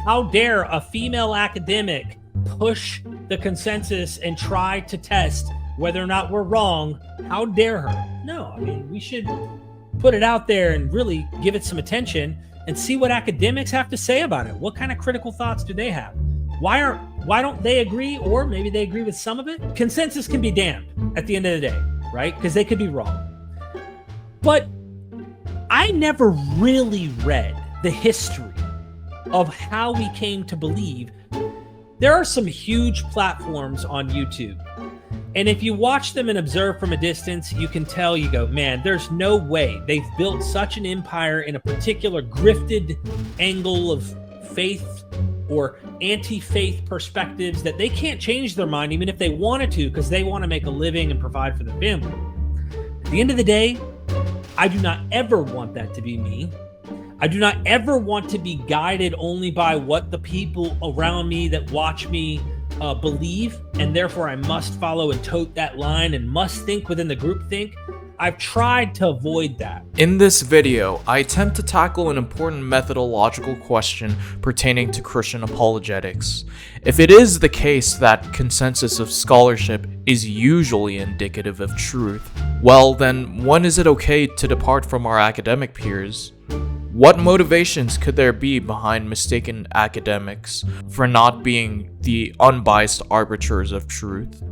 How dare a female academic push the consensus and try to test whether or not we're wrong? How dare her? No, I mean, we should put it out there and really give it some attention and see what academics have to say about it. What kind of critical thoughts do they have? Why don't they agree, or maybe they agree with some of it? Consensus can be damned at the end of the day, right? Because they could be wrong. But I never really read the history of how we came to believe. There are some huge platforms on YouTube, and if you watch them and observe from a distance, you can tell, you go, man, there's no way they've built such an empire in a particular grifted angle of faith or anti-faith perspectives that they can't change their mind even if they wanted to, because they want to make a living and provide for their family. At the end of the day, I do not ever want that to be me. I do not ever want to be guided only by what the people around me that watch me believe, and therefore I must follow and tote that line and must think within the group think. I've tried to avoid that. In this video, I attempt to tackle an important methodological question pertaining to Christian apologetics. If it is the case that consensus of scholarship is usually indicative of truth, well then, when is it okay to depart from our academic peers? What motivations could there be behind mistaken academics for not being the unbiased arbiters of truth?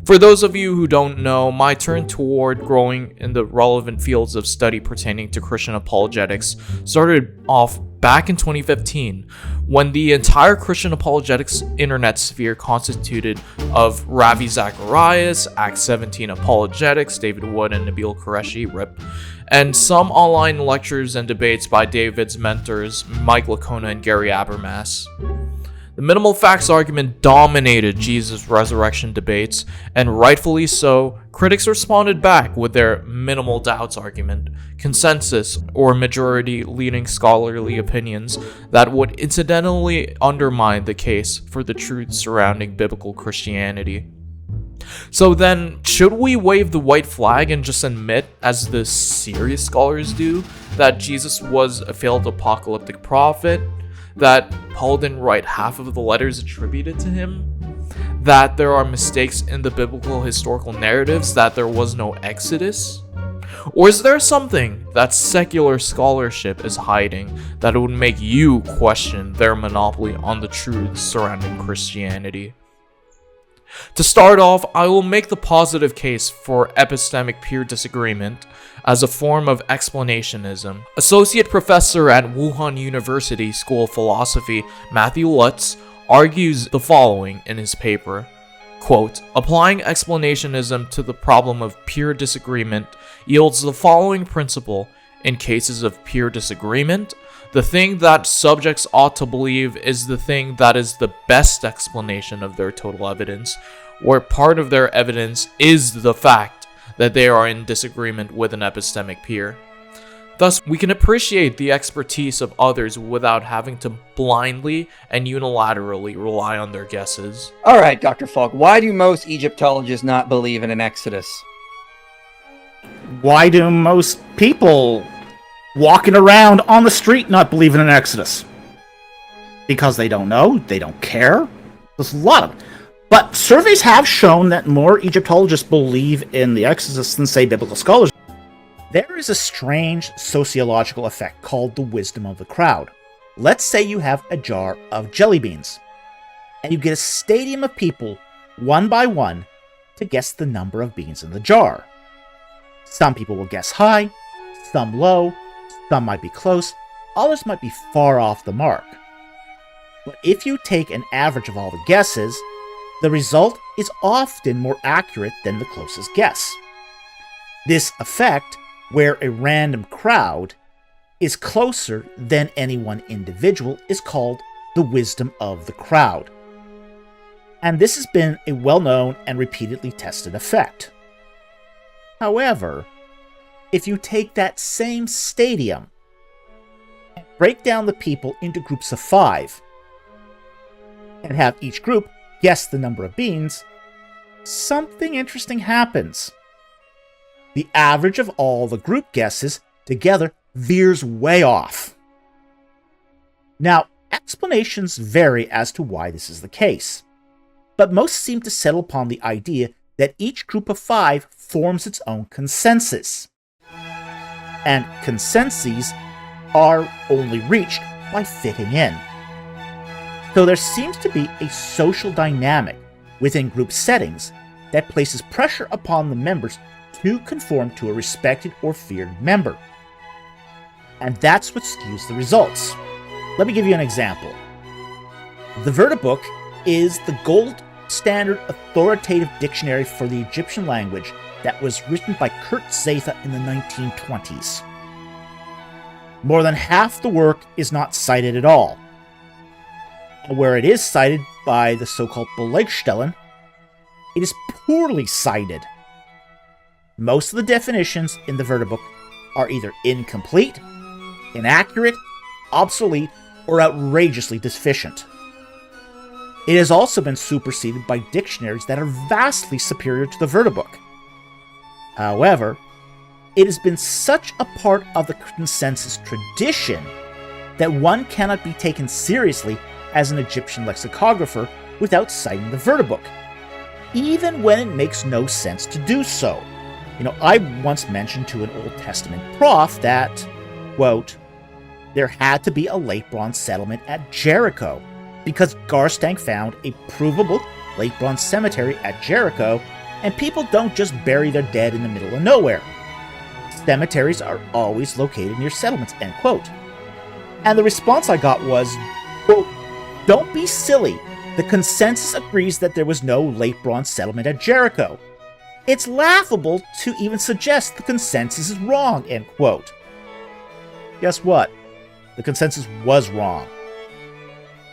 For those of you who don't know, my turn toward growing in the relevant fields of study pertaining to Christian apologetics started off back in 2015, when the entire Christian apologetics internet sphere constituted of Ravi Zacharias, Acts 17 Apologetics, David Wood and Nabil Qureshi, RIP, and some online lectures and debates by David's mentors, Mike Lacona and Gary Habermas. The minimal facts argument dominated Jesus' resurrection debates, and rightfully so. Critics responded back with their minimal doubts argument, consensus, or majority leading scholarly opinions that would incidentally undermine the case for the truth surrounding biblical Christianity. So then, should we wave the white flag and just admit, as the serious scholars do, that Jesus was a failed apocalyptic prophet? That Paul didn't write half of the letters attributed to him? That there are mistakes in the biblical historical narratives, that there was no Exodus? Or is there something that secular scholarship is hiding that would make you question their monopoly on the truths surrounding Christianity? To start off, I will make the positive case for epistemic peer disagreement as a form of explanationism. Associate Professor at Wuhan University School of Philosophy, Matthew Lutz, argues the following in his paper, quote, "Applying explanationism to the problem of peer disagreement yields the following principle. In cases of peer disagreement, the thing that subjects ought to believe is the thing that is the best explanation of their total evidence, where part of their evidence is the fact that they are in disagreement with an epistemic peer. Thus, we can appreciate the expertise of others without having to blindly and unilaterally rely on their guesses." All right, Dr. Falk, why do most Egyptologists not believe in an Exodus? Why do most people walking around on the street not believe in an Exodus? Because they don't know, they don't care. There's a lot of it. But surveys have shown that more Egyptologists believe in the Exodus than, say, biblical scholars. There is a strange sociological effect called the wisdom of the crowd. Let's say you have a jar of jelly beans, and you get a stadium of people, one by one, to guess the number of beans in the jar. Some people will guess high, some low, some might be close, others might be far off the mark. But if you take an average of all the guesses, the result is often more accurate than the closest guess. This effect, where a random crowd is closer than any one individual, is called the wisdom of the crowd. And this has been a well-known and repeatedly tested effect. However, if you take that same stadium and break down the people into groups of 5 and have each group guess the number of beans, something interesting happens. The average of all the group guesses together veers way off. Now, Explanations vary as to why this is the case, but most seem to settle upon the idea that each group of 5 forms its own consensus, and consensus are only reached by fitting in. So there seems to be a social dynamic within group settings that places pressure upon the members to conform to a respected or feared member. And that's what skews the results. Let me give you an example. The Vertibook is the gold standard authoritative dictionary for the Egyptian language that was written by Kurt Zatha in the 1920s. More than half the work is not cited at all. And where it is cited by the so-called Belegstellen, it is poorly cited. Most of the definitions in the Vertibook are either incomplete, inaccurate, obsolete, or outrageously deficient. It has also been superseded by dictionaries that are vastly superior to the Vertibook. However, it has been such a part of the consensus tradition that one cannot be taken seriously as an Egyptian lexicographer without citing the Vertibook, even when it makes no sense to do so. I once mentioned to an Old Testament prof that, quote, there had to be a late bronze settlement at Jericho because Garstank found a provable late bronze cemetery at Jericho, and people don't just bury their dead in the middle of nowhere. Cemeteries are always located near settlements, end quote. And the response I got was, quote, don't be silly. The consensus agrees that there was no late bronze settlement at Jericho. It's laughable to even suggest the consensus is wrong, end quote. Guess what? The consensus was wrong.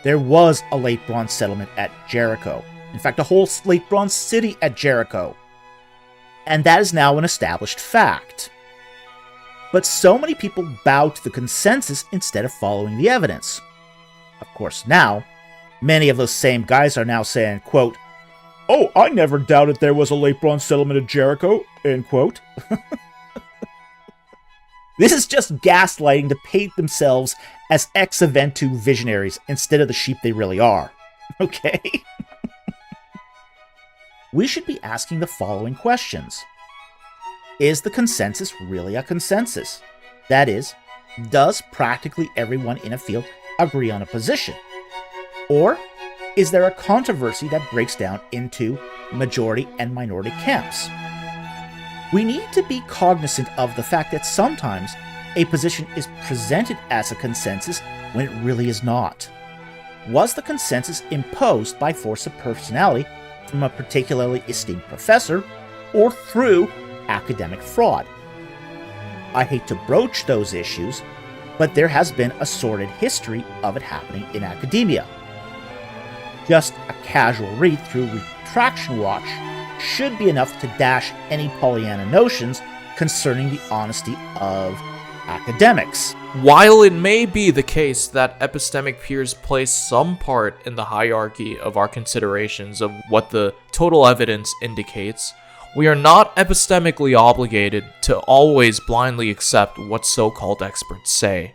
There was a late bronze settlement at Jericho. In fact, a whole late bronze city at Jericho. And that is now an established fact. But so many people bow to the consensus instead of following the evidence. Of course, now, many of those same guys are now saying, quote, oh, I never doubted there was a late bronze settlement at Jericho, end quote. This is just gaslighting to paint themselves as ex eventu visionaries instead of the sheep they really are. Okay? We should be asking the following questions. Is the consensus really a consensus? That is, does practically everyone in a field agree on a position? Or is there a controversy that breaks down into majority and minority camps? We need to be cognizant of the fact that sometimes a position is presented as a consensus when it really is not. Was the consensus imposed by force of personality from a particularly esteemed professor, or through academic fraud? I hate to broach those issues, but there has been a sordid history of it happening in academia. Just a casual read through Retraction Watch should be enough to dash any Pollyanna notions concerning the honesty of academics. While it may be the case that epistemic peers play some part in the hierarchy of our considerations of what the total evidence indicates, we are not epistemically obligated to always blindly accept what so-called experts say.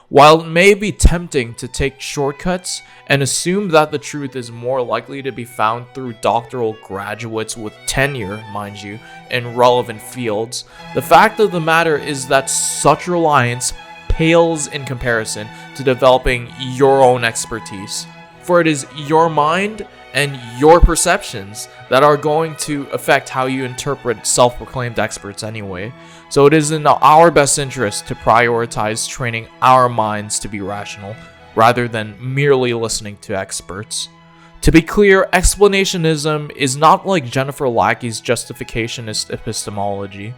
While it may be tempting to take shortcuts and assume that the truth is more likely to be found through doctoral graduates with tenure, mind you, in relevant fields, the fact of the matter is that such reliance pales in comparison to developing your own expertise. For it is your mind and your perceptions that are going to affect how you interpret self-proclaimed experts anyway. So it is in our best interest to prioritize training our minds to be rational, rather than merely listening to experts. To be clear, explanationism is not like Jennifer Lackey's justificationist epistemology.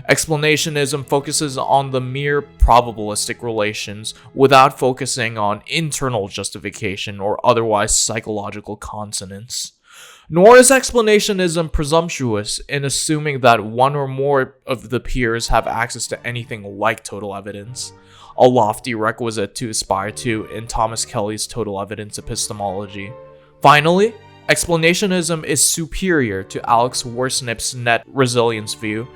Explanationism focuses on the mere probabilistic relations without focusing on internal justification or otherwise psychological consonance. Nor is explanationism presumptuous in assuming that one or more of the peers have access to anything like total evidence, a lofty requisite to aspire to in Thomas Kelly's total evidence epistemology. Finally, explanationism is superior to Alex Warsnip's net resilience view,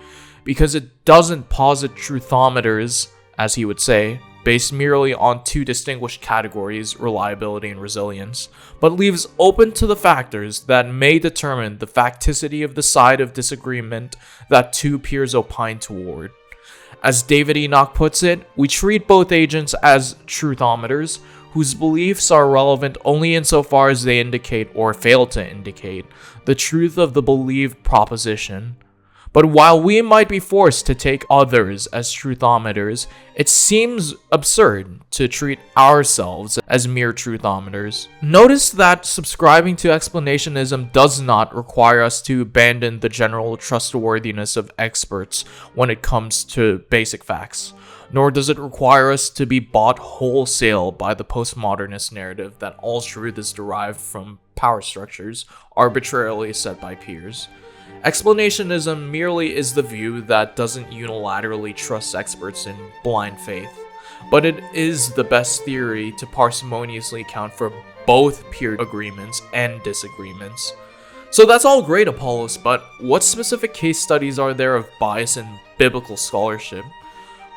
because it doesn't posit truthometers, as he would say, based merely on two distinguished categories, reliability and resilience, but leaves open to the factors that may determine the facticity of the side of disagreement that two peers opine toward. As David Enoch puts it, we treat both agents as truthometers, whose beliefs are relevant only insofar as they indicate or fail to indicate the truth of the believed proposition. But while we might be forced to take others as truthometers, it seems absurd to treat ourselves as mere truthometers. Notice that subscribing to explanationism does not require us to abandon the general trustworthiness of experts when it comes to basic facts, nor does it require us to be bought wholesale by the postmodernist narrative that all truth is derived from power structures arbitrarily set by peers. Explanationism merely is the view that doesn't unilaterally trust experts in blind faith, but it is the best theory to parsimoniously account for both peer agreements and disagreements. So that's all great, Apollos, but what specific case studies are there of bias in biblical scholarship?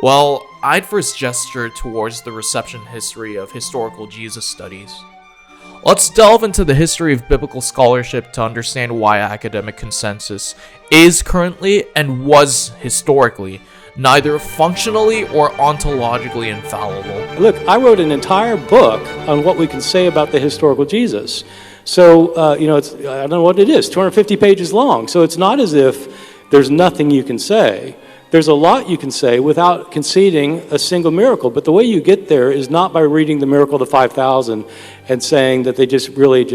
Well, I'd first gesture towards the reception history of historical Jesus studies. Let's delve into the history of biblical scholarship to understand why academic consensus is currently and was historically neither functionally or ontologically infallible. Look, I wrote an entire book on what we can say about the historical Jesus. So, I don't know what it is, 250 pages long. So it's not as if there's nothing you can say. There's a lot you can say without conceding a single miracle. But the way you get there is not by reading the miracle of the 5,000 and saying that they just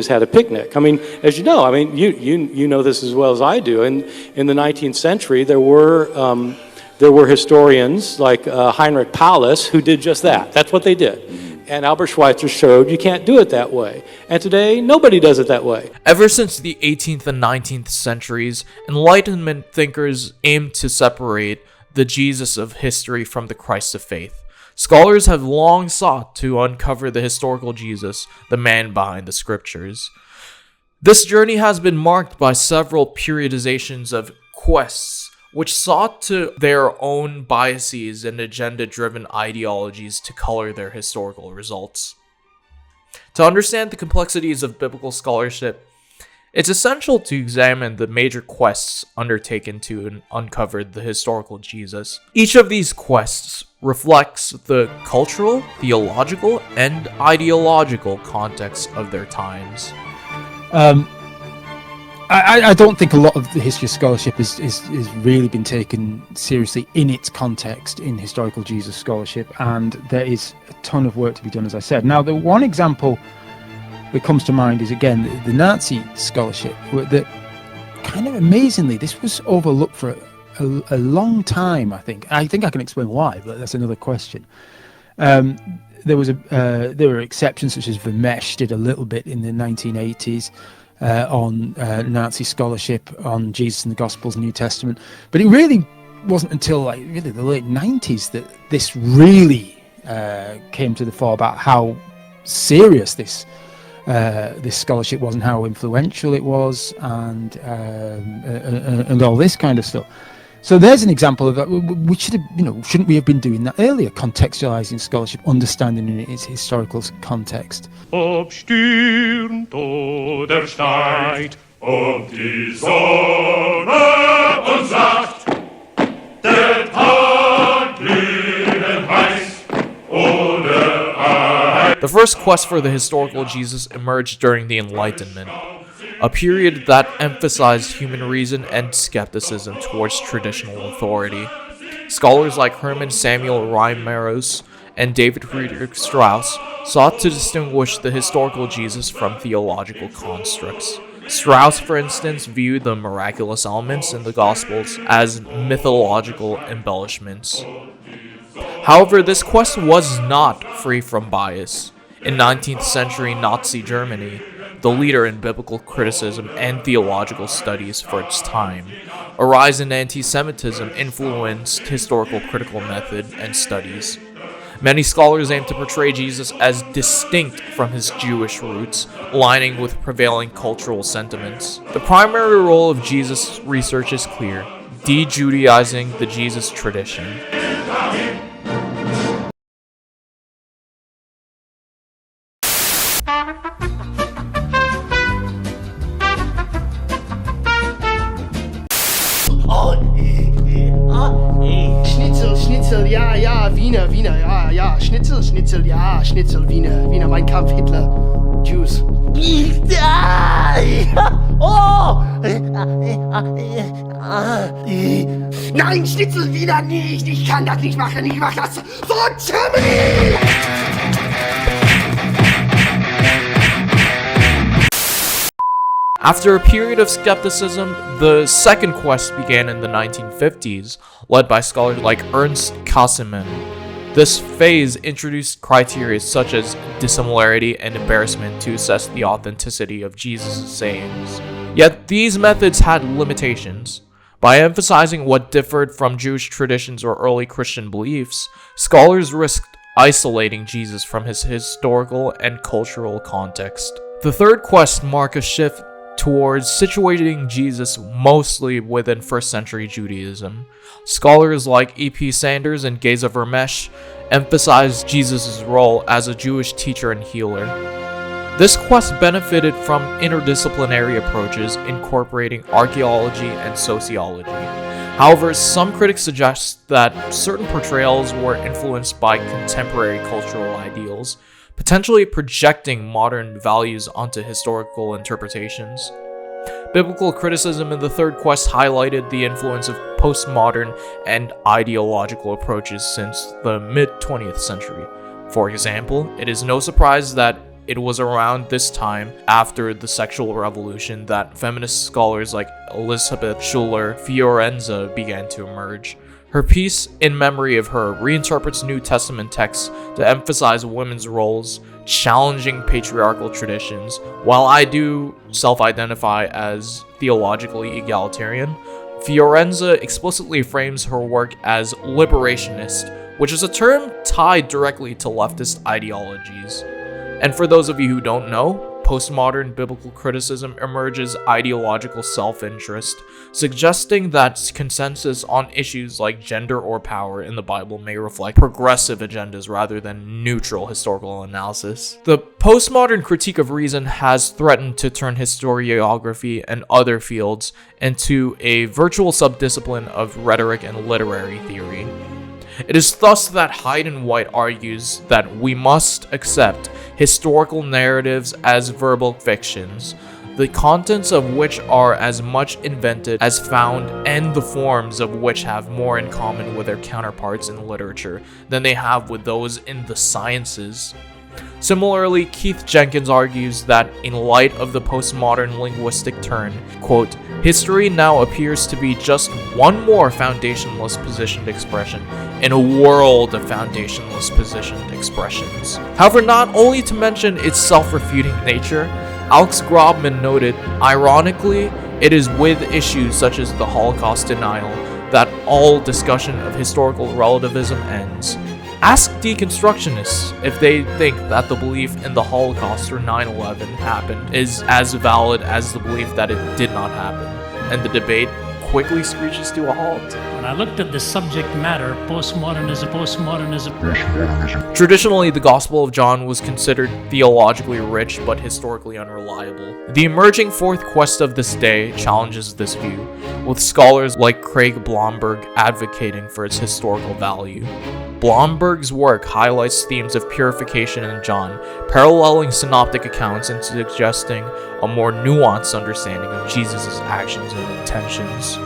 had a picnic. I mean, as you know, you know this as well as I do. And in the 19th century, there were historians like Heinrich Paulus who did just that. That's what they did. And Albert Schweitzer showed you can't do it that way. And today, nobody does it that way. Ever since the 18th and 19th centuries, Enlightenment thinkers aimed to separate the Jesus of history from the Christ of faith. Scholars have long sought to uncover the historical Jesus, the man behind the scriptures. This journey has been marked by several periodizations of quests, which sought to their own biases and agenda-driven ideologies to color their historical results. To understand the complexities of biblical scholarship, it's essential to examine the major quests undertaken to uncover the historical Jesus. Each of these quests reflects the cultural, theological, and ideological context of their times. I don't think a lot of the history of scholarship is really been taken seriously in its context in historical Jesus scholarship, and there is a ton of work to be done, as I said. Now, the one example that comes to mind is, again, the Nazi scholarship, that kind of amazingly, this was overlooked for a long time, I think. I think I can explain why, but that's another question. There were exceptions, such as Vermesch did a little bit in the 1980s. On Nazi scholarship on Jesus and the Gospels and New Testament, but it really wasn't until the late 90s that this really came to the fore about how serious this scholarship was and how influential it was, and all this kind of stuff. So there's an example of that. We should have, shouldn't we have been doing that earlier? Contextualizing scholarship, understanding in its historical context. Obstürmt oder steigt, ob die Sonne uns sagt, der Tag glühend heiß oder ein. The first quest for the historical Jesus emerged during the Enlightenment, a period that emphasized human reason and skepticism towards traditional authority. Scholars like Hermann Samuel Reimarus and David Friedrich Strauss sought to distinguish the historical Jesus from theological constructs. Strauss, for instance, viewed the miraculous elements in the Gospels as mythological embellishments. However, this quest was not free from bias. In 19th century Nazi Germany, the leader in biblical criticism and theological studies for its time, a rise in anti-Semitism influenced historical critical method and studies. Many scholars aim to portray Jesus as distinct from his Jewish roots, aligning with prevailing cultural sentiments. The primary role of Jesus research is clear: de-Judaizing the Jesus tradition. Schnitzel, ja, Wiener, ja, Schnitzel, ja, Schnitzel, Wiener, Mein Kampf, Hitler, Jews. Nein, Schnitzel, Wiener nicht, ich kann das nicht machen, ich mach das for Germany! After a period of skepticism, the second quest began in the 1950s, led by scholars like Ernst Cassiman. This phase introduced criteria such as dissimilarity and embarrassment to assess the authenticity of Jesus' sayings. Yet these methods had limitations. By emphasizing what differed from Jewish traditions or early Christian beliefs, scholars risked isolating Jesus from his historical and cultural context. The third quest marked a shift towards situating Jesus mostly within 1st century Judaism. Scholars like E.P. Sanders and Geza Vermesh emphasized Jesus' role as a Jewish teacher and healer. This quest benefited from interdisciplinary approaches incorporating archaeology and sociology. However, some critics suggest that certain portrayals were influenced by contemporary cultural ideals, potentially projecting modern values onto historical interpretations. Biblical criticism in the third quest highlighted the influence of postmodern and ideological approaches since the mid-20th century. For example, it is no surprise that it was around this time, after the sexual revolution, that feminist scholars like Elizabeth Schuller Fiorenza began to emerge. Her piece, In Memory of Her, reinterprets New Testament texts to emphasize women's roles, challenging patriarchal traditions. While I do self-identify as theologically egalitarian, Fiorenza explicitly frames her work as liberationist, which is a term tied directly to leftist ideologies. And for those of you who don't know, postmodern biblical criticism emerges ideological self-interest, suggesting that consensus on issues like gender or power in the Bible may reflect progressive agendas rather than neutral historical analysis. The postmodern critique of reason has threatened to turn historiography and other fields into a virtual subdiscipline of rhetoric and literary theory. It is thus that Hayden White argues that we must accept historical narratives as verbal fictions, the contents of which are as much invented as found, and the forms of which have more in common with their counterparts in literature than they have with those in the sciences. Similarly, Keith Jenkins argues that in light of the postmodern linguistic turn, quote, history now appears to be just one more foundationless positioned expression in a world of foundationless positioned expressions. However, not only to mention its self-refuting nature, Alex Grobman noted, ironically, it is with issues such as the Holocaust denial that all discussion of historical relativism ends. Ask deconstructionists if they think that the belief in the Holocaust or 9/11 happened is as valid as the belief that it did not happen, and the debate quickly screeches to a halt. When I looked at the subject matter, postmodernism. Traditionally, the Gospel of John was considered theologically rich but historically unreliable. The emerging fourth quest of this day challenges this view, with scholars like Craig Blomberg advocating for its historical value. Blomberg's work highlights themes of purification in John, paralleling synoptic accounts and suggesting a more nuanced understanding of Jesus' actions and intentions.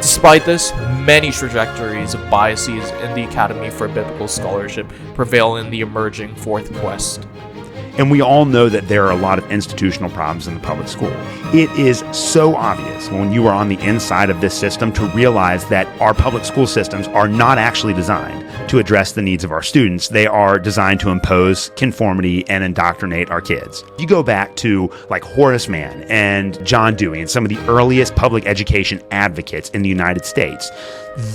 Despite this, many trajectories of biases in the Academy for Biblical Scholarship prevail in the emerging fourth quest. And we all know that there are a lot of institutional problems in the public school. It is so obvious when you are on the inside of this system to realize that our public school systems are not actually designed to address the needs of our students. They are designed to impose conformity and indoctrinate our kids. You go back to like Horace Mann and John Dewey and some of the earliest public education advocates in the United States.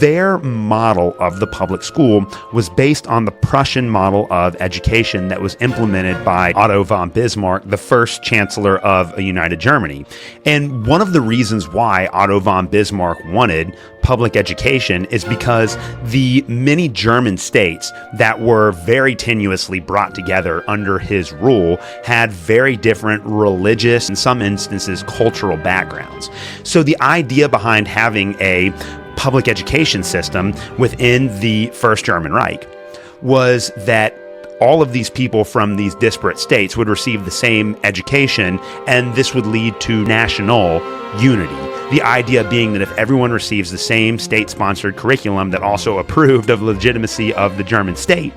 Their model of the public school was based on the Prussian model of education that was implemented by Otto von Bismarck, the first chancellor of a united Germany. And one of the reasons why Otto von Bismarck wanted public education is because the many German states that were very tenuously brought together under his rule had very different religious, in some instances, cultural backgrounds. So the idea behind having a public education system within the First German Reich was that all of these people from these disparate states would receive the same education, and this would lead to national unity. The idea being that if everyone receives the same state-sponsored curriculum that also approved of legitimacy of the German state,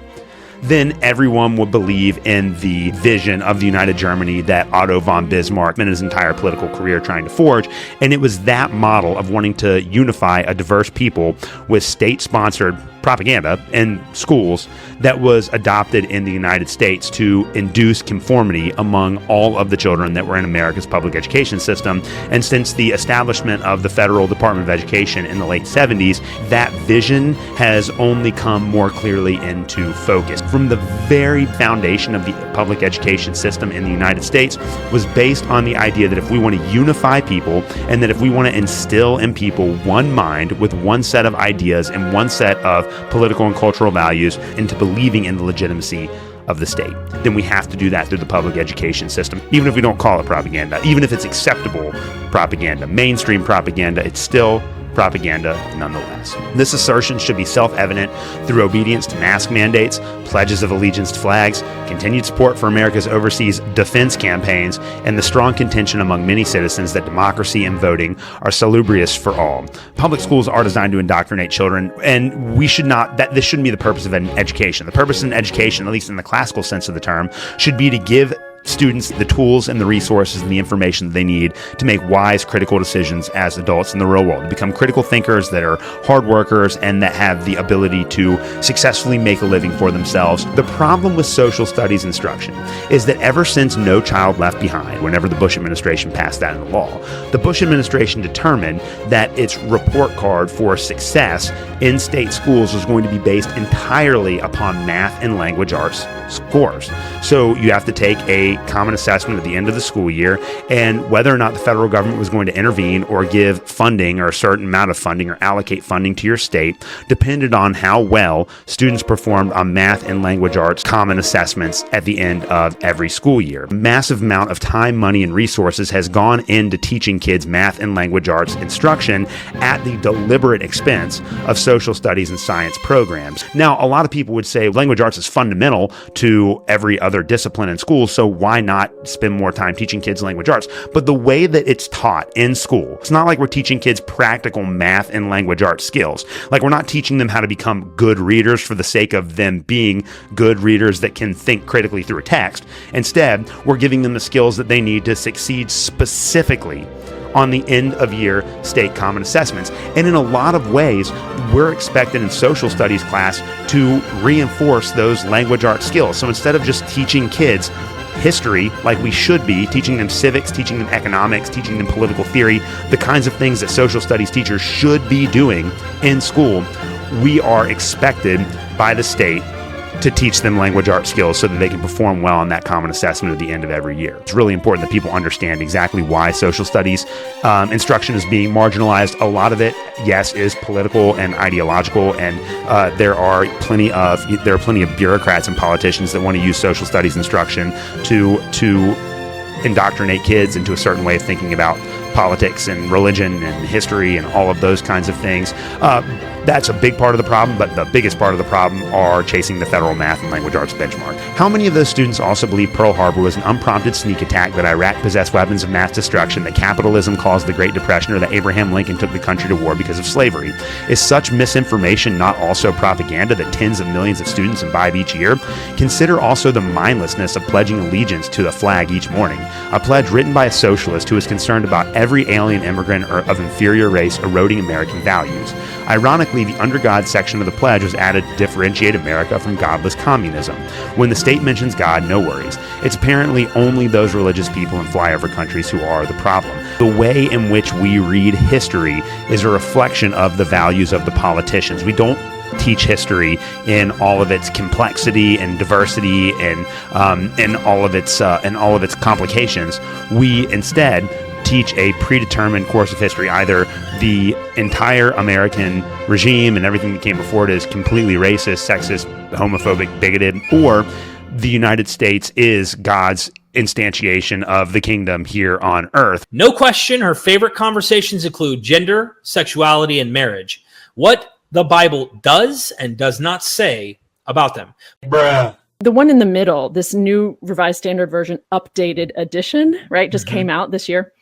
then everyone would believe in the vision of the United Germany that Otto von Bismarck spent his entire political career trying to forge. And it was that model of wanting to unify a diverse people with state-sponsored propaganda in schools that was adopted in the United States to induce conformity among all of the children that were in America's public education system. And since the establishment of the Federal Department of Education in the late 70s, that vision has only come more clearly into focus. From the very foundation of the public education system in the United States was based on the idea that if we want to unify people and that if we want to instill in people one mind with one set of ideas and one set of political and cultural values into believing in the legitimacy of the state, then we have to do that through the public education system. Even if we don't call it propaganda, even if it's acceptable propaganda, mainstream propaganda, it's still propaganda nonetheless. This assertion should be self-evident through obedience to mask mandates, pledges of allegiance to flags, continued support for America's overseas defense campaigns, and the strong contention among many citizens that democracy and voting are salubrious for all. Public schools are designed to indoctrinate children, and this shouldn't be the purpose of an education. The purpose of an education, at least in the classical sense of the term, should be to give students the tools and the resources and the information that they need to make wise, critical decisions as adults in the real world, to become critical thinkers that are hard workers and that have the ability to successfully make a living for themselves. The problem with social studies instruction is that ever since No Child Left Behind, whenever the Bush administration passed that into law, the Bush administration determined that its report card for success in state schools was going to be based entirely upon math and language arts scores. So you have to take a common assessment at the end of the school year, and whether or not the federal government was going to intervene or give funding or a certain amount of funding or allocate funding to your state depended on how well students performed on math and language arts common assessments at the end of every school year. A massive amount of time, money, and resources has gone into teaching kids math and language arts instruction at the deliberate expense of social studies and science programs. Now, a lot of people would say language arts is fundamental to every other discipline in school, so why not spend more time teaching kids language arts? But the way that it's taught in school, it's not like we're teaching kids practical math and language arts skills. Like, we're not teaching them how to become good readers for the sake of them being good readers that can think critically through a text. Instead, we're giving them the skills that they need to succeed specifically on the end of year state common assessments. And in a lot of ways, we're expected in social studies class to reinforce those language arts skills. So instead of just teaching kids history like we should be, teaching them civics, teaching them economics, teaching them political theory, the kinds of things that social studies teachers should be doing in school, we are expected by the state to teach them language arts skills so that they can perform well on that common assessment at the end of every year. It's really important that people understand exactly why social studies instruction is being marginalized. A lot of it, yes, is political and ideological, and there are plenty of bureaucrats and politicians that want to use social studies instruction to indoctrinate kids into a certain way of thinking about politics and religion and history and all of those kinds of things. That's a big part of the problem, but the biggest part of the problem are chasing the federal math and language arts benchmark. How many of those students also believe Pearl Harbor was an unprompted sneak attack, that Iraq possessed weapons of mass destruction, that capitalism caused the Great Depression, or that Abraham Lincoln took the country to war because of slavery? Is such misinformation not also propaganda that tens of millions of students imbibe each year? Consider also the mindlessness of pledging allegiance to the flag each morning, a pledge written by a socialist who is concerned about every alien immigrant or of inferior race eroding American values. Ironically, Specifically, the under God section of the pledge was added to differentiate America from godless communism. When the state mentions God, no worries. It's apparently only those religious people in flyover countries who are the problem. The way in which we read history is a reflection of the values of the politicians. We don't teach history in all of its complexity and diversity and all of its complications. We instead teach a predetermined course of history. Either the entire American regime and everything that came before it is completely racist, sexist, homophobic, bigoted, or the United States is God's instantiation of the kingdom here on earth. No question, her favorite conversations include gender, sexuality, and marriage. What the Bible does and does not say about them. Bruh. The one in the middle, this new Revised Standard Version updated edition, right, just came out this year.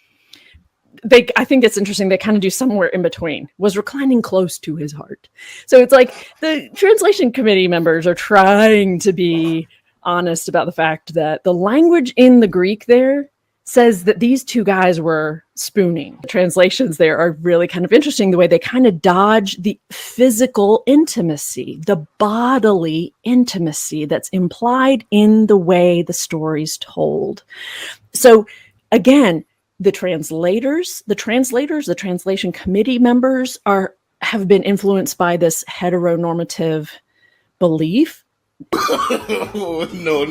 I think it's interesting. They kind of do somewhere in between. Was reclining close to his heart. So it's like the translation committee members are trying to be honest about the fact that the language in the Greek there says that these two guys were spooning. The translations there are really kind of interesting, the way they kind of dodge the physical intimacy, the bodily intimacy that's implied in the way the story's told. So again, the translation committee members have been influenced by this heteronormative belief. No.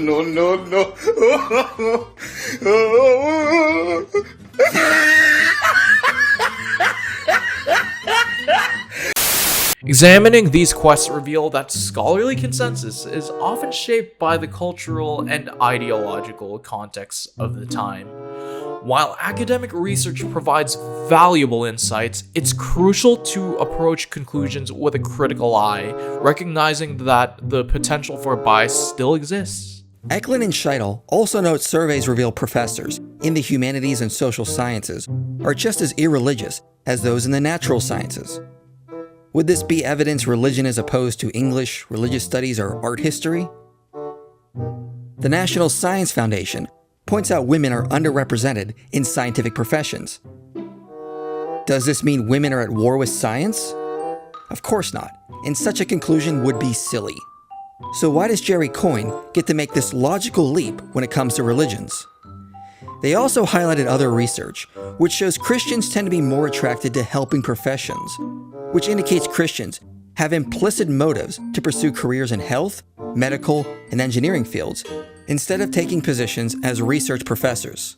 Examining these quests reveal that scholarly consensus is often shaped by the cultural and ideological context of the time. While academic research provides valuable insights, it's crucial to approach conclusions with a critical eye, recognizing that the potential for bias still exists. Eklund and Scheidel also note surveys reveal professors in the humanities and social sciences are just as irreligious as those in the natural sciences. Would this be evidence religion is opposed to English, religious studies, or art history? The National Science Foundation points out women are underrepresented in scientific professions. Does this mean women are at war with science? Of course not, and such a conclusion would be silly. So why does Jerry Coyne get to make this logical leap when it comes to religions? They also highlighted other research, which shows Christians tend to be more attracted to helping professions, which indicates Christians have implicit motives to pursue careers in health, medical, and engineering fields, instead of taking positions as research professors.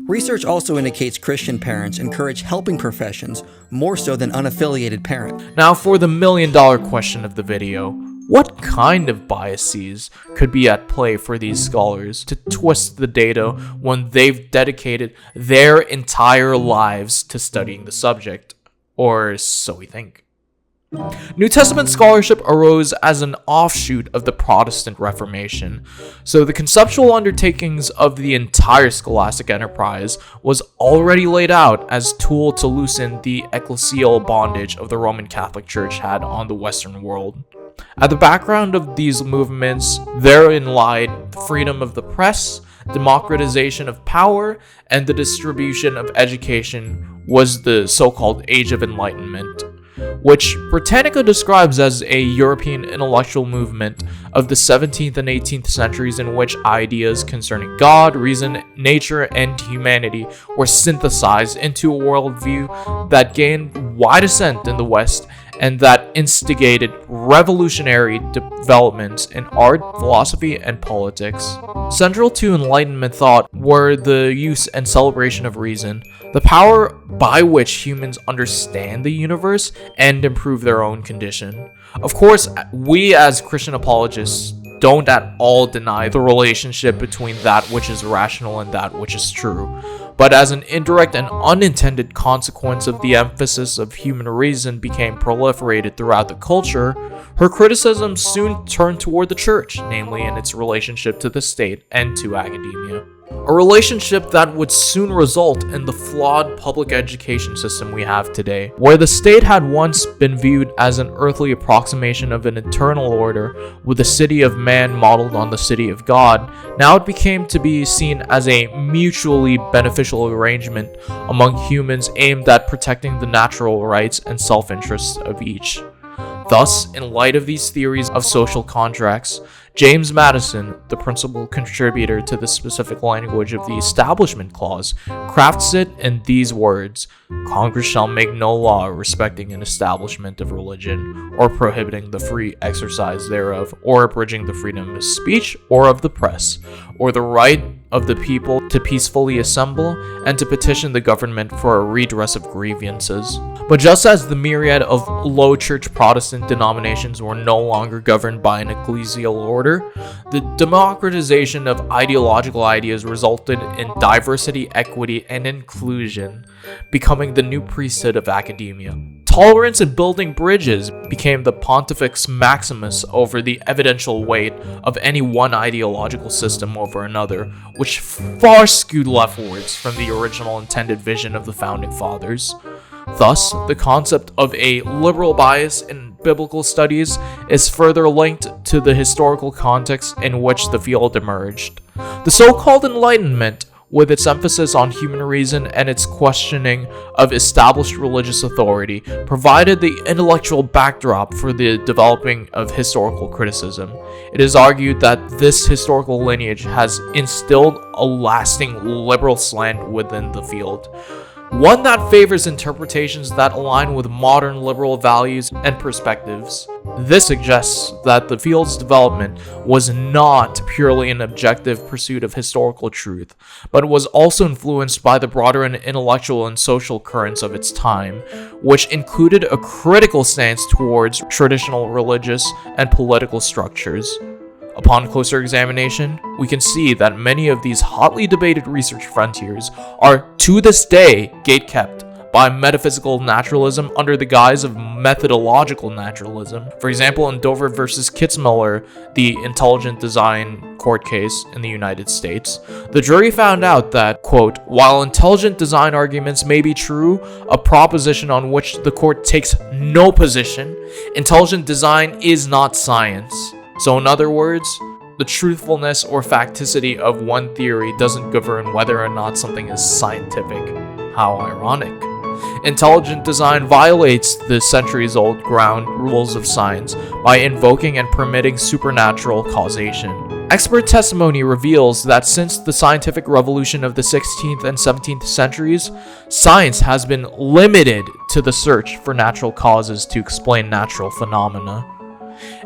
Research also indicates Christian parents encourage helping professions more so than unaffiliated parents. Now for the million-dollar question of the video. What kind of biases could be at play for these scholars to twist the data when they've dedicated their entire lives to studying the subject? Or so we think. New Testament scholarship arose as an offshoot of the Protestant Reformation, so the conceptual undertakings of the entire scholastic enterprise was already laid out as a tool to loosen the ecclesial bondage of the Roman Catholic Church had on the Western world. At the background of these movements, therein lied the freedom of the press, democratization of power, and the distribution of education was the so-called Age of Enlightenment, which Britannica describes as a European intellectual movement of the 17th and 18th centuries in which ideas concerning God, reason, nature, and humanity were synthesized into a worldview that gained wide assent in the West and that instigated revolutionary developments in art, philosophy, and politics. Central to Enlightenment thought were the use and celebration of reason, the power by which humans understand the universe and improve their own condition. Of course, we as Christian apologists don't at all deny the relationship between that which is rational and that which is true. But as an indirect and unintended consequence of the emphasis of human reason became proliferated throughout the culture, Her criticism soon turned toward the church, namely in its relationship to the state and to academia. A relationship that would soon result in the flawed public education system we have today, where the state had once been viewed as an earthly approximation of an eternal order with the city of man modeled on the city of God. Now it became to be seen as a mutually beneficial arrangement among humans aimed at protecting the natural rights and self-interests of each. Thus, in light of these theories of social contracts, James Madison, the principal contributor to the specific language of the Establishment Clause, crafts it in these words: Congress shall make no law respecting an establishment of religion, or prohibiting the free exercise thereof, or abridging the freedom of speech or of the press, or the right of the people to peacefully assemble and to petition the government for a redress of grievances. But just as the myriad of low church Protestant denominations were no longer governed by an ecclesial order, the democratization of ideological ideas resulted in diversity, equity, and inclusion, becoming the new priesthood of academia. Tolerance and building bridges became the Pontifex Maximus over the evidential weight of any one ideological system over another, which far skewed leftwards from the original intended vision of the Founding Fathers. Thus, the concept of a liberal bias in biblical studies is further linked to the historical context in which the field emerged. The so-called Enlightenment, with its emphasis on human reason and its questioning of established religious authority, provided the intellectual backdrop for the developing of historical criticism. It is argued that this historical lineage has instilled a lasting liberal slant within the field, one that favors interpretations that align with modern liberal values and perspectives. This suggests that the field's development was not purely an objective pursuit of historical truth, but was also influenced by the broader and intellectual and social currents of its time, which included a critical stance towards traditional religious and political structures. Upon closer examination, we can see that many of these hotly debated research frontiers are to this day gatekept by metaphysical naturalism under the guise of methodological naturalism. For example, in Dover versus Kitzmiller, the intelligent design court case in the United States, the jury found out that, quote, while intelligent design arguments may be true, a proposition on which the court takes no position, intelligent design is not science. So in other words, the truthfulness or facticity of one theory doesn't govern whether or not something is scientific. How ironic. Intelligent design violates the centuries-old ground rules of science by invoking and permitting supernatural causation. Expert testimony reveals that since the scientific revolution of the 16th and 17th centuries, science has been limited to the search for natural causes to explain natural phenomena.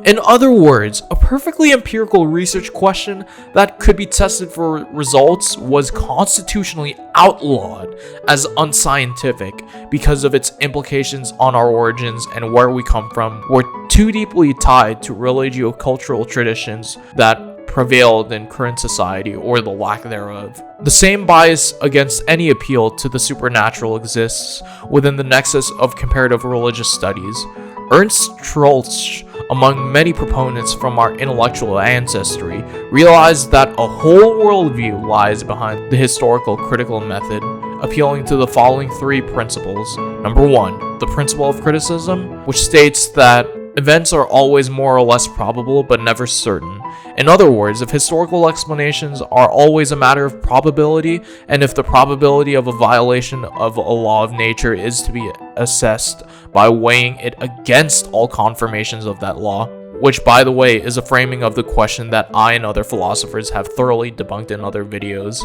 In other words, a perfectly empirical research question that could be tested for results was constitutionally outlawed as unscientific because of its implications on our origins and where we come from were too deeply tied to religio-cultural traditions that prevailed in current society or the lack thereof. The same bias against any appeal to the supernatural exists within the nexus of comparative religious studies. Ernst Troeltsch, among many proponents from our intellectual ancestry, realized that a whole worldview lies behind the historical critical method, appealing to the following three principles. Number one, the principle of criticism, which states that events are always more or less probable but never certain. In other words, if historical explanations are always a matter of probability, and if the probability of a violation of a law of nature is to be assessed by weighing it against all confirmations of that law, which by the way is a framing of the question that I and other philosophers have thoroughly debunked in other videos,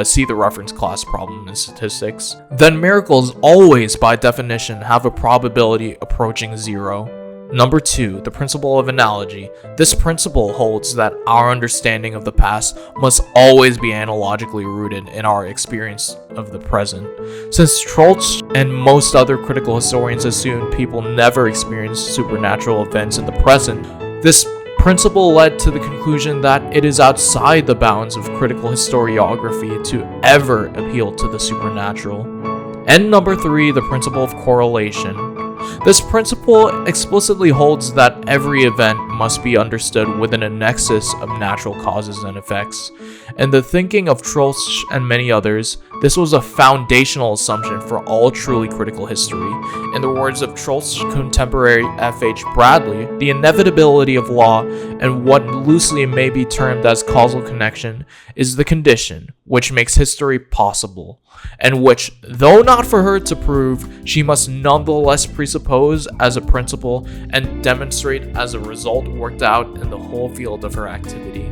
see the reference class problem in statistics, then miracles always by definition have a probability approaching zero. Number two, the principle of analogy. This principle holds that our understanding of the past must always be analogically rooted in our experience of the present. Since Troeltsch and most other critical historians assume people never experience supernatural events in the present, this principle led to the conclusion that it is outside the bounds of critical historiography to ever appeal to the supernatural. And number three, the principle of correlation. This principle explicitly holds that every event must be understood within a nexus of natural causes and effects. In the thinking of Troeltsch and many others, this was a foundational assumption for all truly critical history. In the words of Troeltsch's contemporary F.H. Bradley, the inevitability of law and what loosely may be termed as causal connection is the condition which makes history possible, and which, though not for her to prove, she must nonetheless presuppose as a principle and demonstrate as a result worked out in the whole field of her activity.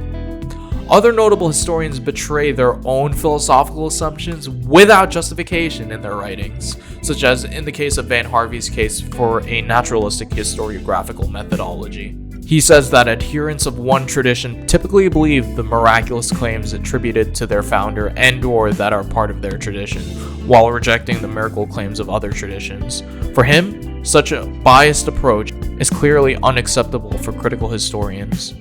Other notable historians betray their own philosophical assumptions without justification in their writings, such as in the case of Van Harvey's case for a naturalistic historiographical methodology. He says that adherents of one tradition typically believe the miraculous claims attributed to their founder and/or that are part of their tradition, while rejecting the miracle claims of other traditions. For him, such a biased approach is clearly unacceptable for critical historians.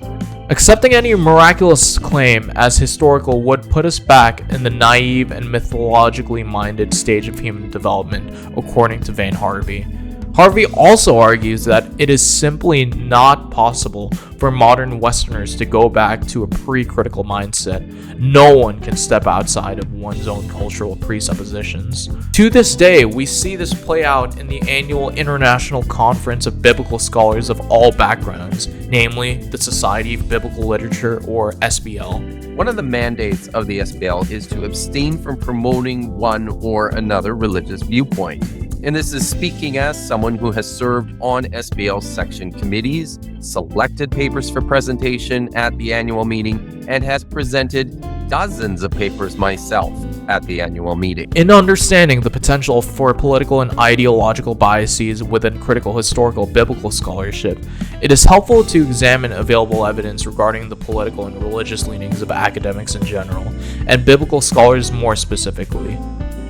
Accepting any miraculous claim as historical would put us back in the naive and mythologically minded stage of human development, according to Van Harvey. Harvey also argues that it is simply not possible for modern Westerners to go back to a pre-critical mindset. No one can step outside of one's own cultural presuppositions. To this day, we see this play out in the annual International Conference of Biblical Scholars of all backgrounds, namely the Society of Biblical Literature, or SBL. One of the mandates of the SBL is to abstain from promoting one or another religious viewpoint. And this is speaking as someone who has served on SBL section committees, selected papers for presentation at the annual meeting, and has presented dozens of papers myself at the annual meeting. In understanding the potential for political and ideological biases within critical historical biblical scholarship, it is helpful to examine available evidence regarding the political and religious leanings of academics in general, and biblical scholars more specifically.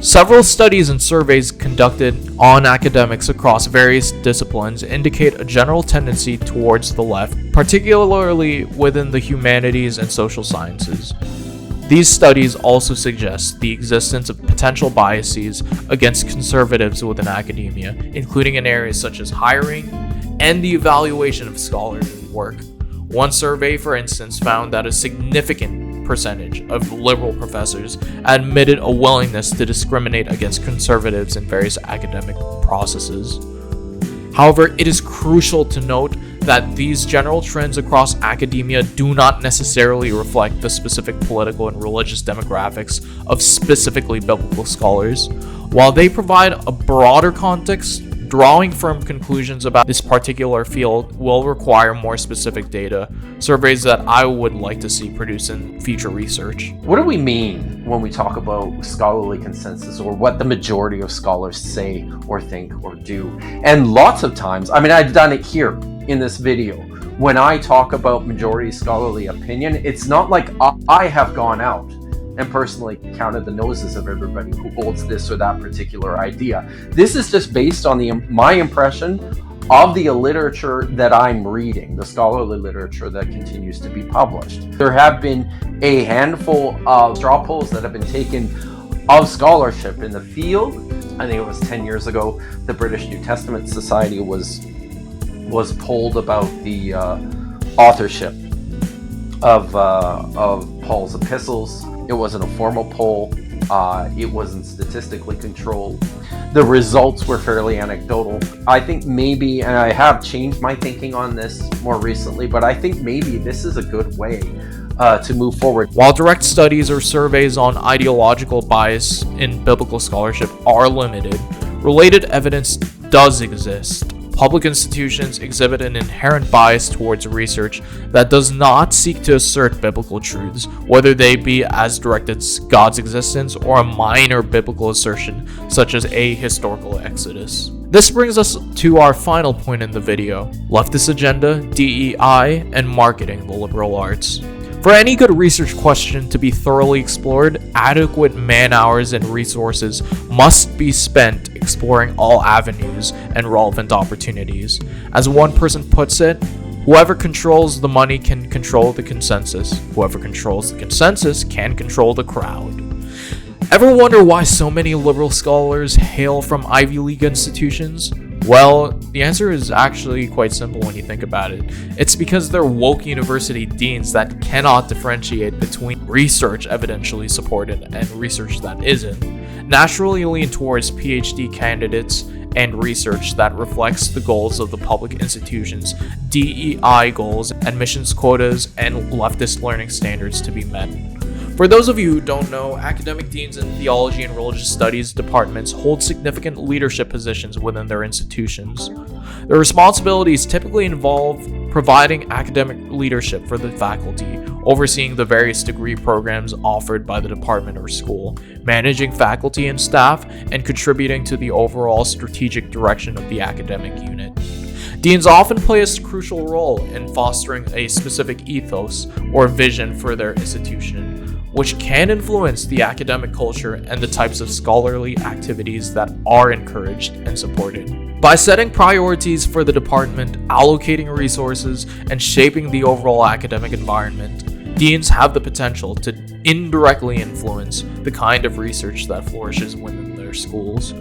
Several studies and surveys conducted on academics across various disciplines indicate a general tendency towards the left, particularly within the humanities and social sciences. These studies also suggest the existence of potential biases against conservatives within academia, including in areas such as hiring and the evaluation of scholars and work. One survey, for instance, found that a significant percentage of liberal professors admitted a willingness to discriminate against conservatives in various academic processes. However, it is crucial to note that these general trends across academia do not necessarily reflect the specific political and religious demographics of specifically biblical scholars. While they provide a broader context, drawing firm conclusions about this particular field will require more specific data, surveys that I would like to see produced in future research. What do we mean when we talk about scholarly consensus, or what the majority of scholars say or think or do? And lots of times, I mean, I've done it here in this video. When I talk about majority scholarly opinion, it's not like I have gone out and personally counted the noses of everybody who holds this or that particular idea. This is just based on my impression of the literature that I'm reading, the scholarly literature that continues to be published. There have been a handful of straw polls that have been taken of scholarship in the field. I think it was 10 years ago, the British New Testament Society was polled about the authorship of Paul's epistles. It wasn't a formal poll. It wasn't statistically controlled. The results were fairly anecdotal. I think maybe, and I have changed my thinking on this more recently, but I think maybe this is a good way to move forward. While direct studies or surveys on ideological bias in biblical scholarship are limited, related evidence does exist. Public institutions exhibit an inherent bias towards research that does not seek to assert biblical truths, whether they be as directed God's existence or a minor biblical assertion, such as a historical exodus. This brings us to our final point in the video: leftist agenda, DEI, and marketing the liberal arts. For any good research question to be thoroughly explored, adequate man-hours and resources must be spent exploring all avenues and relevant opportunities. As one person puts it, whoever controls the money can control the consensus. Whoever controls the consensus can control the crowd. Ever wonder why so many liberal scholars hail from Ivy League institutions? Well, the answer is actually quite simple when you think about it. It's because they're woke university deans that cannot differentiate between research evidentially supported and research that isn't, naturally lean towards PhD candidates and research that reflects the goals of the public institutions, DEI goals, admissions quotas, and leftist learning standards to be met. For those of you who don't know, academic deans in theology and religious studies departments hold significant leadership positions within their institutions. Their responsibilities typically involve providing academic leadership for the faculty, overseeing the various degree programs offered by the department or school, managing faculty and staff, and contributing to the overall strategic direction of the academic unit. Deans often play a crucial role in fostering a specific ethos or vision for their institution, which can influence the academic culture and the types of scholarly activities that are encouraged and supported. By setting priorities for the department, allocating resources, and shaping the overall academic environment, deans have the potential to indirectly influence the kind of research that flourishes within their schools.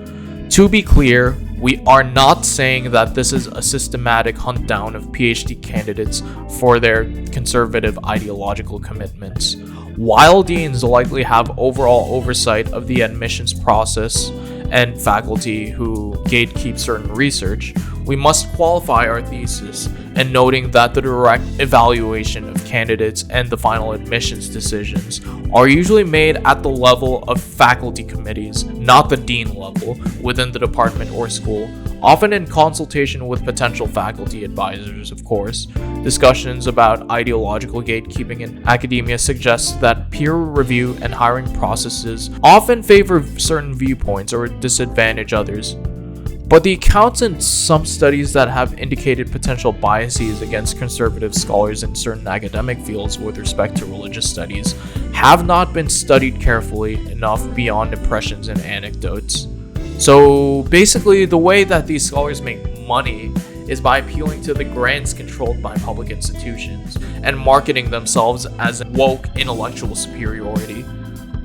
To be clear, we are not saying that this is a systematic hunt down of PhD candidates for their conservative ideological commitments. While deans likely have overall oversight of the admissions process and faculty who gatekeep certain research, we must qualify our thesis in noting that the direct evaluation of candidates and the final admissions decisions are usually made at the level of faculty committees, not the dean level, within the department or school, often in consultation with potential faculty advisors, of course. Discussions about ideological gatekeeping in academia suggest that peer review and hiring processes often favor certain viewpoints or disadvantage others. But the accounts in some studies that have indicated potential biases against conservative scholars in certain academic fields with respect to religious studies have not been studied carefully enough beyond impressions and anecdotes. So basically, the way that these scholars make money is by appealing to the grants controlled by public institutions and marketing themselves as woke intellectual superiority.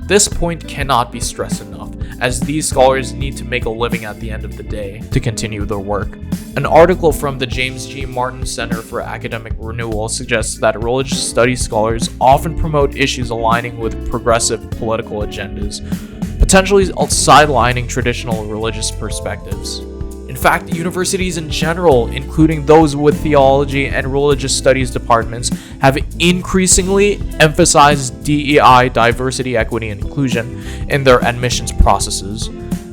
This point cannot be stressed enough, as these scholars need to make a living at the end of the day to continue their work. An article from the James G. Martin Center for Academic Renewal suggests that religious studies scholars often promote issues aligning with progressive political agendas, potentially sidelining traditional religious perspectives. In fact, universities in general, including those with theology and religious studies departments, have increasingly emphasized DEI, diversity, equity, and inclusion, in their admissions processes.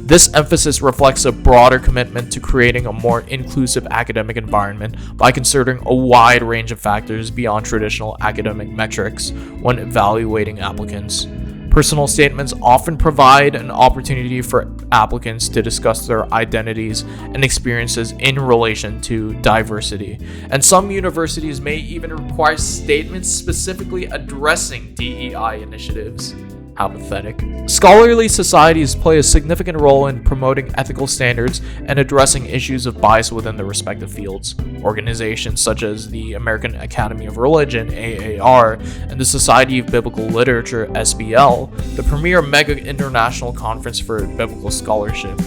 This emphasis reflects a broader commitment to creating a more inclusive academic environment by considering a wide range of factors beyond traditional academic metrics when evaluating applicants. Personal statements often provide an opportunity for applicants to discuss their identities and experiences in relation to diversity, and some universities may even require statements specifically addressing DEI initiatives. How pathetic. Scholarly societies play a significant role in promoting ethical standards and addressing issues of bias within their respective fields. Organizations such as the American Academy of Religion, AAR, and the Society of Biblical Literature, SBL, the premier mega international conference for biblical scholarship,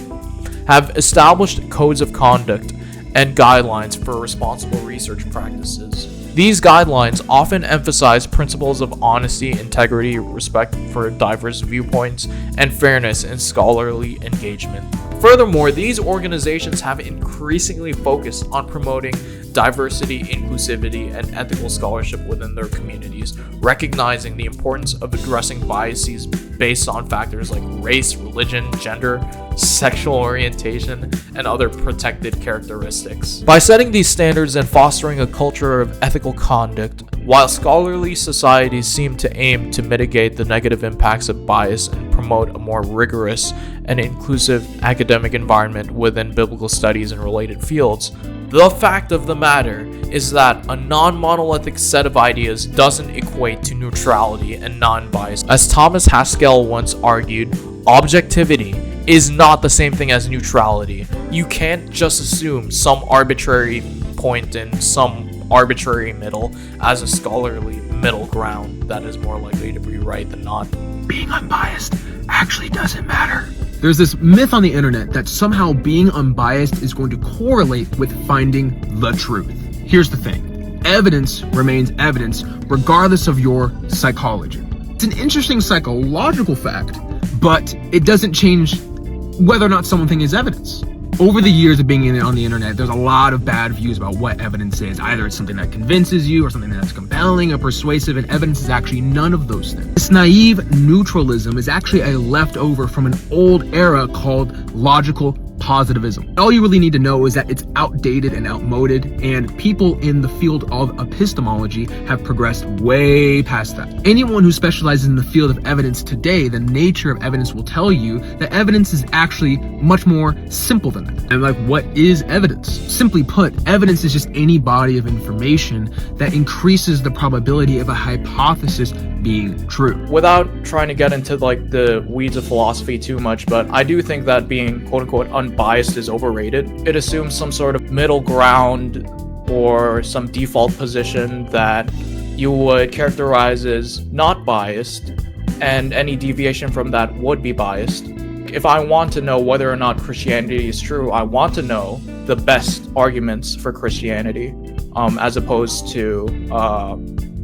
have established codes of conduct and guidelines for responsible research practices. These guidelines often emphasize principles of honesty, integrity, respect for diverse viewpoints, and fairness in scholarly engagement. Furthermore, these organizations have increasingly focused on promoting diversity, inclusivity, and ethical scholarship within their communities, recognizing the importance of addressing biases based on factors like race, religion, gender, sexual orientation, and other protected characteristics. By setting these standards and fostering a culture of ethical conduct, while scholarly societies seem to aim to mitigate the negative impacts of bias and promote a more rigorous and inclusive academic environment within biblical studies and related fields, the fact of the matter is that a non-monolithic set of ideas doesn't equate to neutrality and non-bias. As Thomas Haskell once argued, objectivity is not the same thing as neutrality. You can't just assume some arbitrary point in some arbitrary middle as a scholarly middle ground that is more likely to be right than not. Being unbiased actually doesn't matter. There's this myth on the internet that somehow being unbiased is going to correlate with finding the truth. Here's the thing. Evidence remains evidence regardless of your psychology. It's an interesting psychological fact, but it doesn't change whether or not something is evidence. Over the years of being on the internet, there's a lot of bad views about what evidence is. Either it's something that convinces you or something that's compelling or persuasive, and evidence is actually none of those things. This naive neutralism is actually a leftover from an old era called logical positivism. All you really need to know is that it's outdated and outmoded, and people in the field of epistemology have progressed way past that. Anyone who specializes in the field of evidence today, the nature of evidence will tell you that evidence is actually much more simple than that. And like, what is evidence? Simply put, evidence is just any body of information that increases the probability of a hypothesis being true. Without trying to get into like the weeds of philosophy too much, but I do think that being quote unquote unbiased is overrated. It assumes some sort of middle ground or some default position that you would characterize as not biased, and any deviation from that would be biased. If I want to know whether or not Christianity is true, I want to know the best arguments for Christianity, as opposed to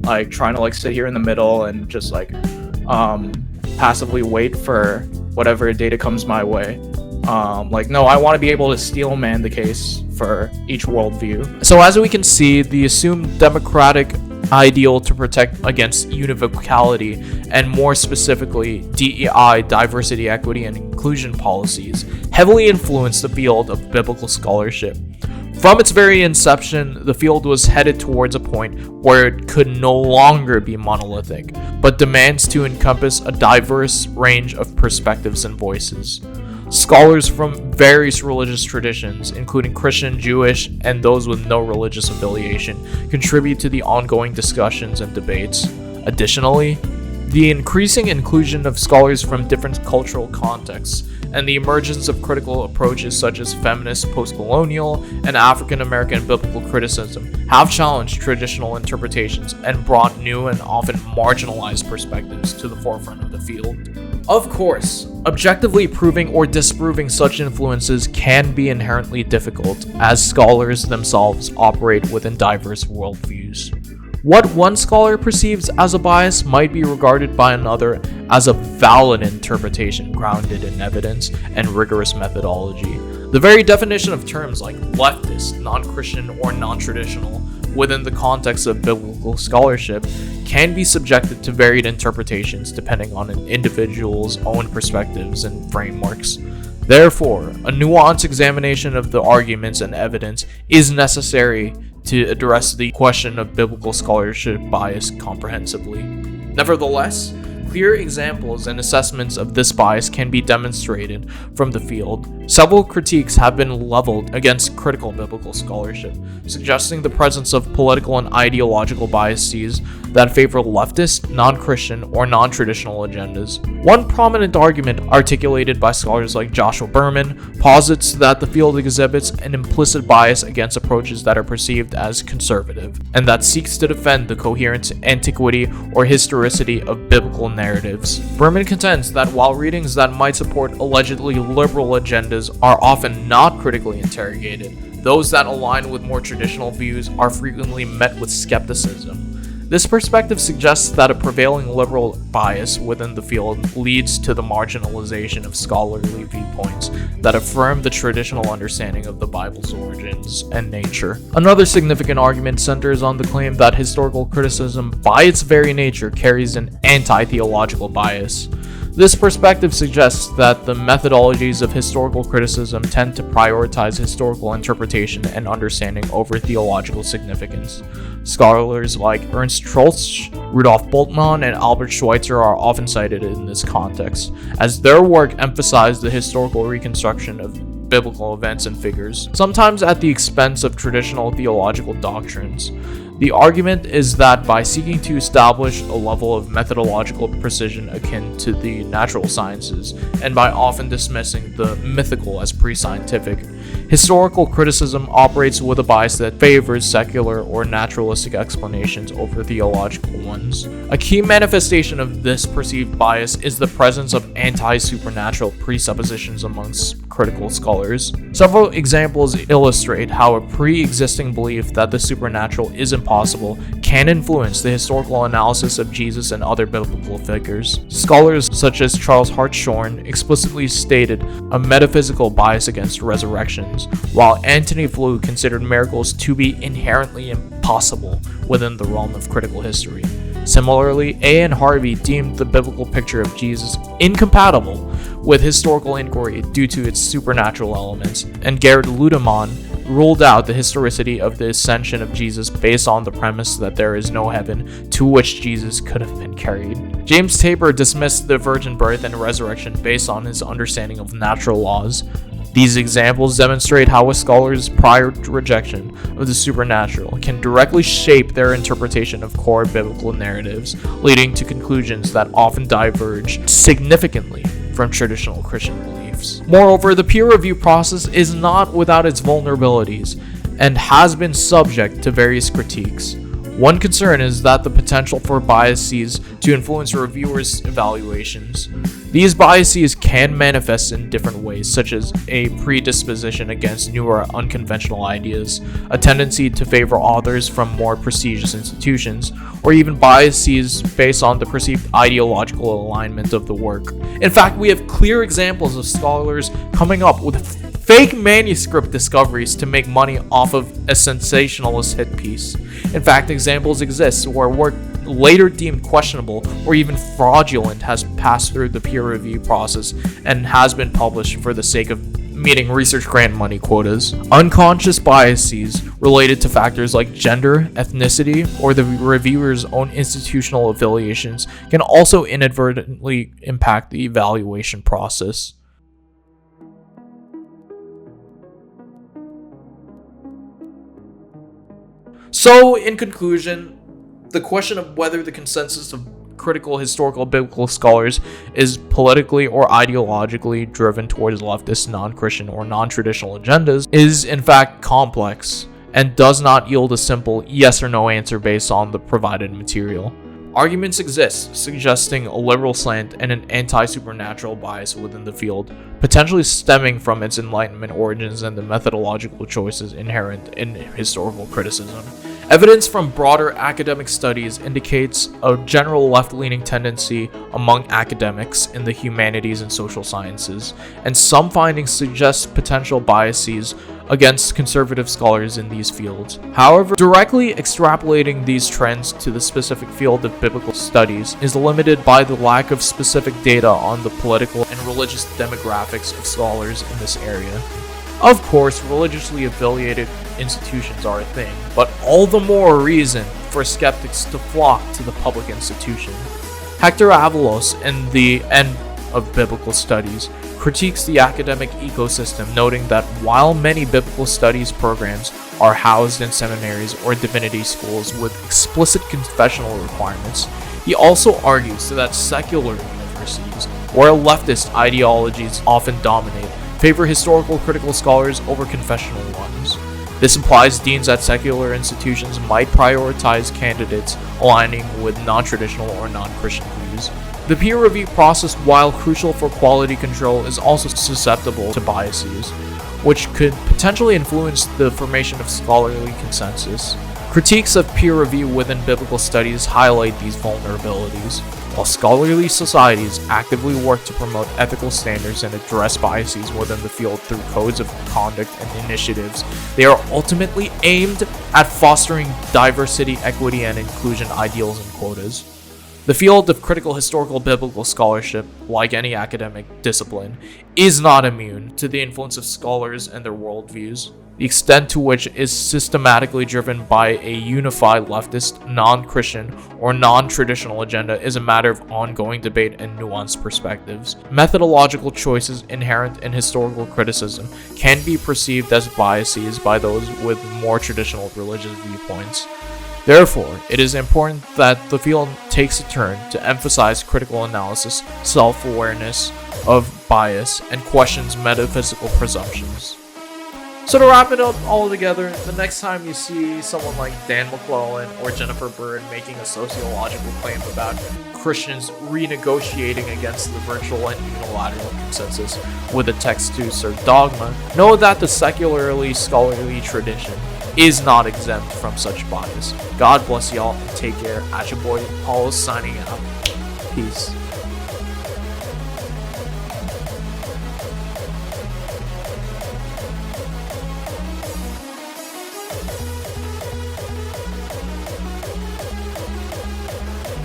like trying to like sit here in the middle and just like passively wait for whatever data comes my way. No, I want to be able to steel man the case for each worldview. So as we can see, the assumed democratic ideal to protect against univocality, and more specifically DEI, diversity, equity, and inclusion policies, heavily influenced the field of biblical scholarship. From its very inception, the field was headed towards a point where it could no longer be monolithic, but demands to encompass a diverse range of perspectives and voices. Scholars from various religious traditions, including Christian, Jewish, and those with no religious affiliation, contribute to the ongoing discussions and debates. Additionally, the increasing inclusion of scholars from different cultural contexts and the emergence of critical approaches such as feminist, post-colonial, and African-American biblical criticism have challenged traditional interpretations and brought new and often marginalized perspectives to the forefront of the field. Of course, objectively proving or disproving such influences can be inherently difficult, as scholars themselves operate within diverse worldviews. What one scholar perceives as a bias might be regarded by another as a valid interpretation grounded in evidence and rigorous methodology. The very definition of terms like leftist, non-Christian, or non-traditional within the context of biblical scholarship can be subjected to varied interpretations depending on an individual's own perspectives and frameworks. Therefore, a nuanced examination of the arguments and evidence is necessary to address the question of biblical scholarship bias comprehensively. Nevertheless, clear examples and assessments of this bias can be demonstrated from the field. Several critiques have been leveled against critical biblical scholarship, suggesting the presence of political and ideological biases that favor leftist, non-Christian, or non-traditional agendas. One prominent argument articulated by scholars like Joshua Berman posits that the field exhibits an implicit bias against approaches that are perceived as conservative, and that seeks to defend the coherence, antiquity, or historicity of biblical narratives. Berman contends that while readings that might support allegedly liberal agendas are often not critically interrogated, those that align with more traditional views are frequently met with skepticism. This perspective suggests that a prevailing liberal bias within the field leads to the marginalization of scholarly viewpoints that affirm the traditional understanding of the Bible's origins and nature. Another significant argument centers on the claim that historical criticism, by its very nature, carries an anti-theological bias. This perspective suggests that the methodologies of historical criticism tend to prioritize historical interpretation and understanding over theological significance. Scholars like Ernst Troeltsch, Rudolf Bultmann, and Albert Schweitzer are often cited in this context, as their work emphasized the historical reconstruction of biblical events and figures, sometimes at the expense of traditional theological doctrines. The argument is that by seeking to establish a level of methodological precision akin to the natural sciences, and by often dismissing the mythical as pre-scientific, historical criticism operates with a bias that favors secular or naturalistic explanations over theological ones. A key manifestation of this perceived bias is the presence of anti-supernatural presuppositions amongst critical scholars. Several examples illustrate how a pre-existing belief that the supernatural is impossible can influence the historical analysis of Jesus and other biblical figures. Scholars such as Charles Hartshorne explicitly stated a metaphysical bias against resurrections, while Antony Flew considered miracles to be inherently impossible within the realm of critical history. Similarly, A.N. Harvey deemed the biblical picture of Jesus incompatible with historical inquiry due to its supernatural elements, and Gerhard Ludemann ruled out the historicity of the ascension of Jesus based on the premise that there is no heaven to which Jesus could have been carried. James Tabor dismissed the virgin birth and resurrection based on his understanding of natural laws. These examples demonstrate how a scholar's prior rejection of the supernatural can directly shape their interpretation of core biblical narratives, leading to conclusions that often diverge significantly from traditional Christian beliefs. Moreover, the peer review process is not without its vulnerabilities and has been subject to various critiques. One concern is that the potential for biases to influence reviewers' evaluations. These biases can manifest in different ways, such as a predisposition against new or unconventional ideas, a tendency to favor authors from more prestigious institutions, or even biases based on the perceived ideological alignment of the work. In fact, we have clear examples of scholars coming up with fake manuscript discoveries to make money off of a sensationalist hit piece. In fact, examples exist where work later deemed questionable or even fraudulent has passed through the peer review process and has been published for the sake of meeting research grant money quotas. Unconscious biases related to factors like gender, ethnicity, or the reviewer's own institutional affiliations can also inadvertently impact the evaluation process. So, in conclusion, the question of whether the consensus of critical historical biblical scholars is politically or ideologically driven towards leftist, non-Christian, or non-traditional agendas is in fact complex and does not yield a simple yes or no answer based on the provided material. Arguments exist suggesting a liberal slant and an anti-supernatural bias within the field, potentially stemming from its Enlightenment origins and the methodological choices inherent in historical criticism. Evidence from broader academic studies indicates a general left-leaning tendency among academics in the humanities and social sciences, and some findings suggest potential biases against conservative scholars in these fields. However, directly extrapolating these trends to the specific field of biblical studies is limited by the lack of specific data on the political and religious demographics of scholars in this area. Of course, religiously affiliated institutions are a thing, but all the more reason for skeptics to flock to the public institution. Hector Avalos, in The End of Biblical Studies, critiques the academic ecosystem, noting that while many biblical studies programs are housed in seminaries or divinity schools with explicit confessional requirements, he also argues that secular universities, where leftist ideologies often dominate, favor historical critical scholars over confessional ones. This implies deans at secular institutions might prioritize candidates aligning with non-traditional or non-Christian views. The peer review process, while crucial for quality control, is also susceptible to biases, which could potentially influence the formation of scholarly consensus. Critiques of peer review within biblical studies highlight these vulnerabilities. While scholarly societies actively work to promote ethical standards and address biases within the field through codes of conduct and initiatives, they are ultimately aimed at fostering diversity, equity, and inclusion ideals and quotas. The field of critical historical biblical scholarship, like any academic discipline, is not immune to the influence of scholars and their worldviews. The extent to which is systematically driven by a unified leftist, non-Christian, or non-traditional agenda is a matter of ongoing debate and nuanced perspectives. Methodological choices inherent in historical criticism can be perceived as biases by those with more traditional religious viewpoints. Therefore, it is important that the field takes a turn to emphasize critical analysis, self-awareness of bias, and questions metaphysical presumptions. So to wrap it up all together, the next time you see someone like Dan McClellan or Jennifer Bird making a sociological claim about Christians renegotiating against the virtual and unilateral consensus with a text to assert dogma, know that the secularly scholarly tradition is not exempt from such bias. God bless y'all and take care. At your boy Paul signing out. Peace.